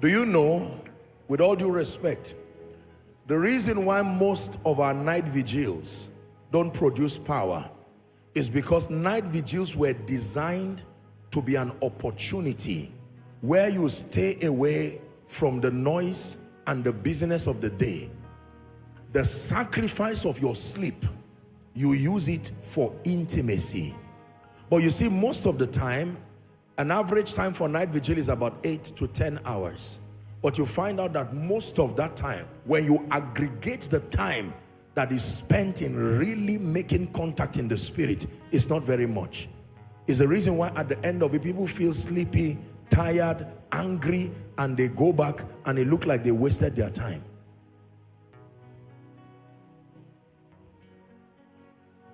Do you know, with all due respect, the reason why most of our night vigils don't produce power is because night vigils were designed to be an opportunity where you stay away from the noise and the business of the day. The sacrifice of your sleep, you use it for intimacy. But you see, most of the time, an average time for night vigil is about 8 to 10 hours. But you find out that most of that time, when you aggregate the time that is spent in really making contact in the spirit, is not very much. It's the reason why at the end of it, people feel sleepy, tired, angry, and they go back and it looks like they wasted their time.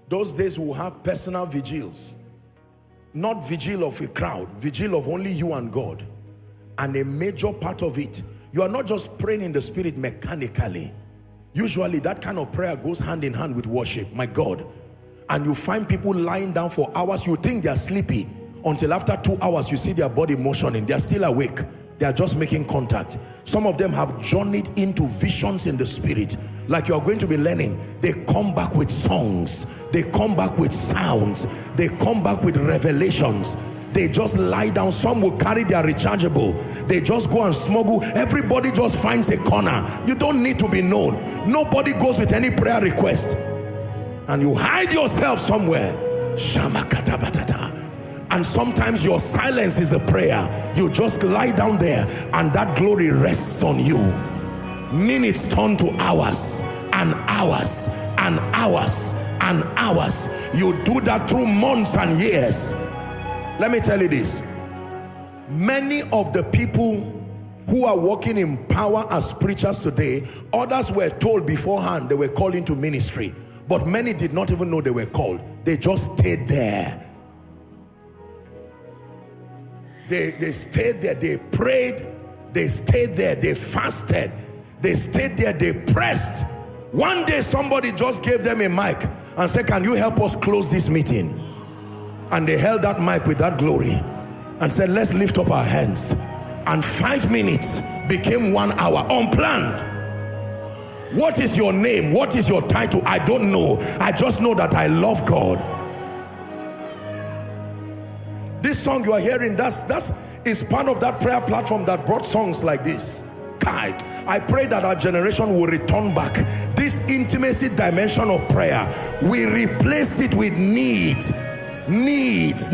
Those days we'll have personal vigils. Not vigil of a crowd, vigil of only you and God. And a major part of it, you are not just praying in the spirit mechanically. Usually that kind of prayer goes hand in hand with worship, my God. And you find people lying down for hours. You think they are sleepy until after 2 hours you see their body motioning. They are still awake. They are just making contact. Some of them have journeyed into visions in the spirit. Like you are going to be learning. They come back with songs. They come back with sounds. They come back with revelations. They just lie down. Some will carry their rechargeable. They just go and smuggle. Everybody just finds a corner. You don't need to be known. Nobody goes with any prayer request. And you hide yourself somewhere. And sometimes your silence is a prayer. You just lie down there and that glory rests on you. Minutes turn to hours and hours and hours and hours. You do that through months and years. Let me tell you this. Many of the people who are working in power as preachers today, others were told beforehand they were called into ministry. But many did not even know they were called. They just stayed there. They stayed there, they prayed, they stayed there, they fasted, they stayed there, they pressed. One day somebody just gave them a mic and said, can you help us close this meeting? And they held that mic with that glory and said, let's lift up our hands. And 5 minutes became 1 hour, unplanned. What is your name? What is your title? I don't know. I just know that I love God. This song you are hearing, that is part of that prayer platform that brought songs like this. I pray that our generation will return back. This intimacy dimension of prayer, we replaced it with needs. Needs.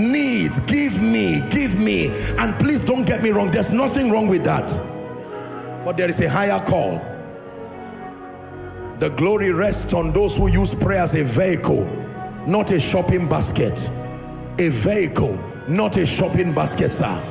Give me. And please don't get me wrong, there's nothing wrong with that. But there is a higher call. The glory rests on those who use prayer as a vehicle, not a shopping basket. A vehicle, not a shopping basket, sir.